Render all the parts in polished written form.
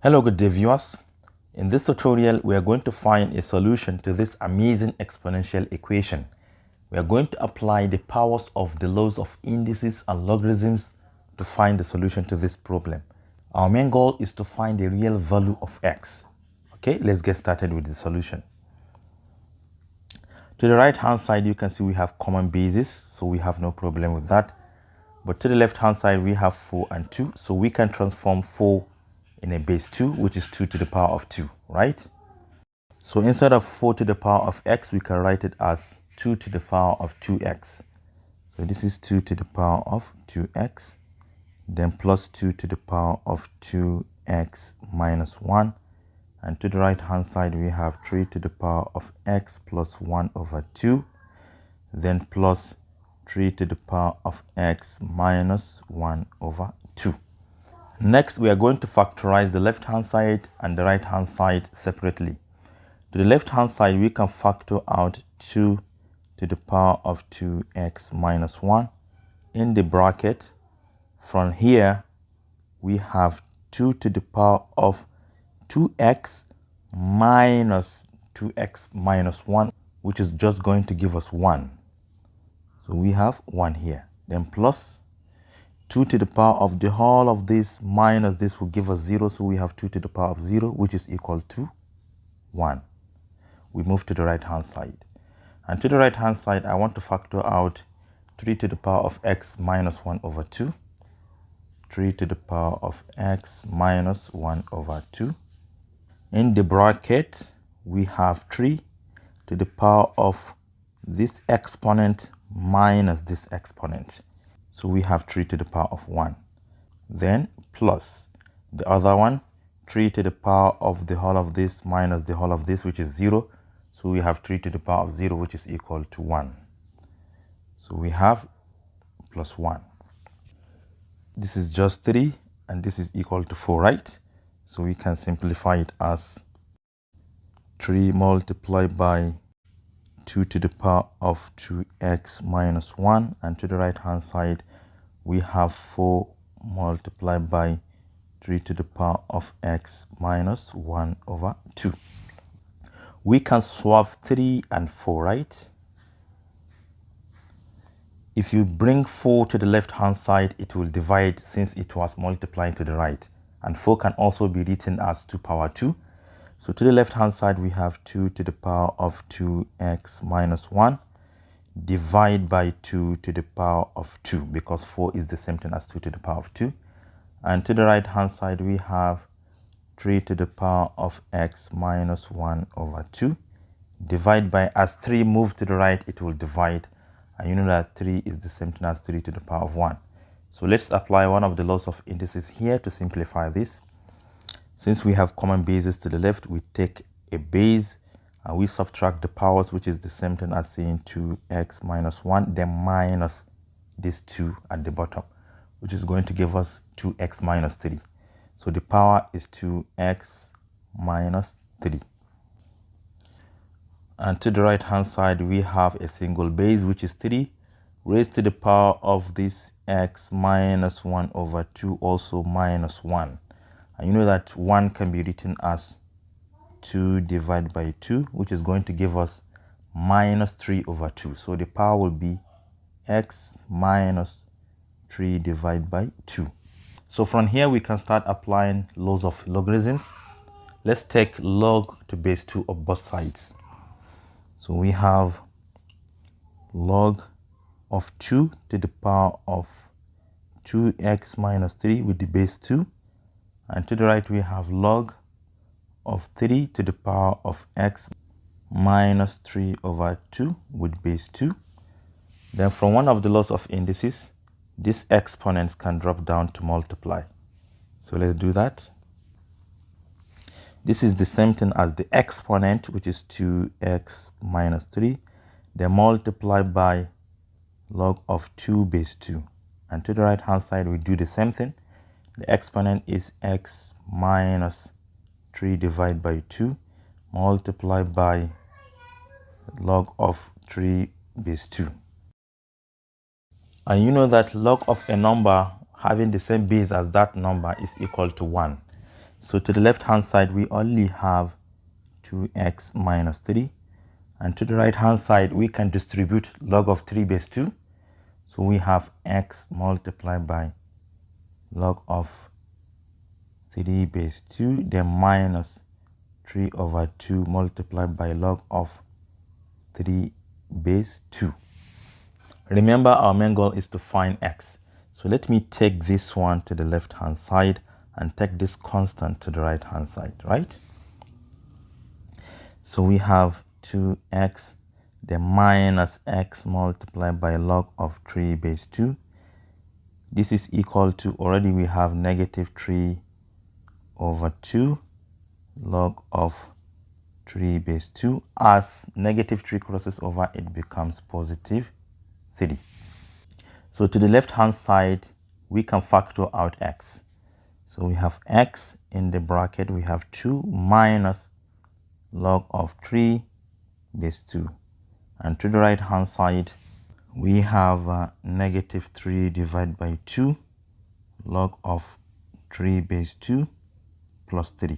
Hello, good day viewers. In this tutorial, we are going to find a solution to this amazing exponential equation. We are going to apply the powers of the laws of indices and logarithms to find the solution to this problem. Our main goal is to find the real value of x. Okay, let's get started with the solution. To the right hand side, you can see we have common bases, so we have no problem with that. But to the left hand side, we have 4 and 2, so we can transform 4 in a base 2, which is 2 to the power of 2, right? So instead of 4 to the power of x, we can write it as 2 to the power of 2x. So this is 2 to the power of 2x, then plus 2 to the power of 2x minus 1. And to the right hand side, we have 3 to the power of x plus 1 over 2, then plus 3 to the power of x minus 1 over 2. Next, we are going to factorize the left hand side and the right hand side separately. To the left hand side, we can factor out 2 to the power of 2x minus 1 in the bracket. From here, we have 2 to the power of 2x minus 2x minus 1, which is just going to give us 1. So we have 1 here. Then plus 2 to the power of the whole of this minus this will give us 0. So we have 2 to the power of 0, which is equal to 1. We move to the right hand side. And to the right hand side, I want to factor out 3 to the power of x minus 1 over 2. 3 to the power of x minus 1 over 2. In the bracket, we have 3 to the power of this exponent minus this exponent. So we have 3 to the power of 1. Then plus the other one, 3 to the power of the whole of this minus the whole of this, which is 0. So we have 3 to the power of 0, which is equal to 1. So we have plus 1. This is just 3, and this is equal to 4, right? So we can simplify it as 3 multiplied by 2 to the power of 2x minus 1, and to the right hand side we have 4 multiplied by 3 to the power of x minus 1 over 2. We can swap 3 and 4, right? If you bring 4 to the left hand side, it will divide since it was multiplying to the right, and 4 can also be written as 2 power 2. So to the left hand side, we have 2 to the power of 2x minus 1 divide by 2 to the power of 2, because 4 is the same thing as 2 to the power of 2. And to the right hand side, we have 3 to the power of x minus 1 over 2 divide by, as 3 moves to the right, it will divide. And you know that 3 is the same thing as 3 to the power of 1. So let's apply one of the laws of indices here to simplify this. Since we have common bases to the left, we take a base and we subtract the powers, which is the same thing as saying 2x minus 1, then minus this 2 at the bottom, which is going to give us 2x minus 3. So the power is 2x minus 3. And to the right hand side, we have a single base, which is 3 raised to the power of this x minus 1 over 2, also minus 1. And you know that 1 can be written as 2 divided by 2, which is going to give us minus 3 over 2. So the power will be x minus 3 divided by 2. So from here, we can start applying laws of logarithms. Let's take log to base 2 of both sides. So we have log of 2 to the power of 2x minus 3 with the base 2. And to the right, we have log of 3 to the power of x minus 3 over 2 with base 2. Then from one of the laws of indices, these exponents can drop down to multiply. So let's do that. This is the same thing as the exponent, which is 2x minus 3. Then multiply by log of 2 base 2. And to the right hand side, we do the same thing. The exponent is x minus 3 divided by 2 multiplied by log of 3 base 2. And you know that log of a number having the same base as that number is equal to 1. So to the left hand side, we only have 2x minus 3. And to the right hand side, we can distribute log of 3 base 2. So we have x multiplied by log of 3 base 2, then minus 3 over 2 multiplied by log of 3 base 2. Remember, our main goal is to find x. So let me take this one to the left hand side and take this constant to the right hand side, right? So we have 2x, then minus x multiplied by log of 3 base 2. This is equal to, already we have negative 3 over 2 log of 3 base 2. As negative 3 crosses over, it becomes positive 3. So to the left hand side, we can factor out x. So we have x in the bracket, we have 2 minus log of 3 base 2. And to the right hand side, we have negative 3 divided by 2 log of 3 base 2 plus 3.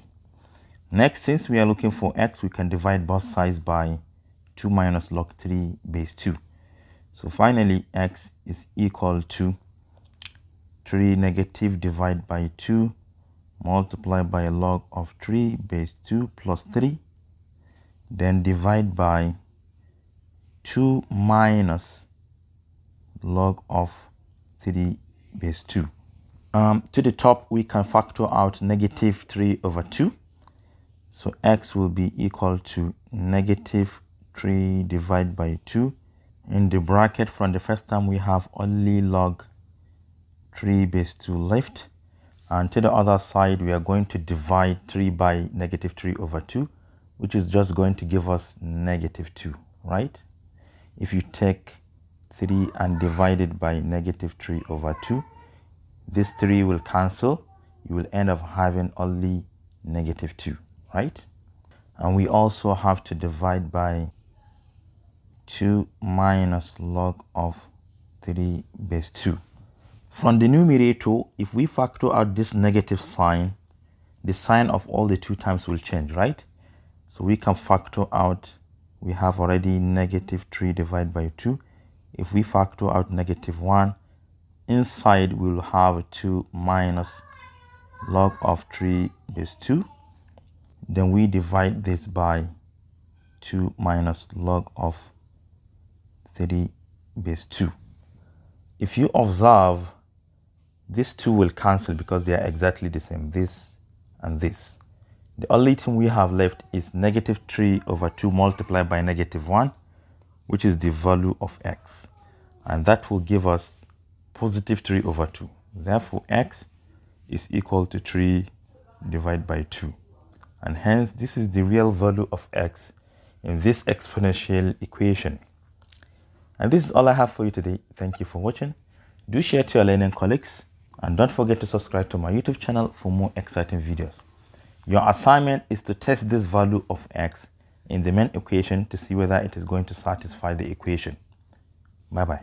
Next, since we are looking for x, we can divide both sides by 2 minus log 3 base 2. So finally, x is equal to 3 negative divided by 2 multiplied by a log of 3 base 2 plus 3. Then divide by 2 minus log of 3 base 2. To the top, we can factor out negative 3 over 2. So x will be equal to negative 3 divided by 2. In the bracket from the first time, we have only log 3 base 2 left. And to the other side, we are going to divide 3 by negative 3 over 2, which is just going to give us negative 2, right? If you take 3 and divide it by negative 3 over 2, this 3 will cancel. You will end up having only negative 2, right? And we also have to divide by 2 minus log of 3 base 2. From the numerator, if we factor out this negative sign, the sign of all the 2 times will change, right? So we can factor out, we have already negative 3 divided by 2. If we factor out negative 1, inside we will have 2 minus log of 3 base 2. Then we divide this by 2 minus log of 3 base 2. If you observe, these 2 will cancel because they are exactly the same, this and this. The only thing we have left is negative 3 over 2 multiplied by negative 1, which is the value of x. And that will give us positive 3 over 2. Therefore, x is equal to 3 divided by 2. And hence, this is the real value of x in this exponential equation. And this is all I have for you today. Thank you for watching. Do share to your learning colleagues. And don't forget to subscribe to my YouTube channel for more exciting videos. Your assignment is to test this value of x in the main equation to see whether it is going to satisfy the equation. Bye-bye.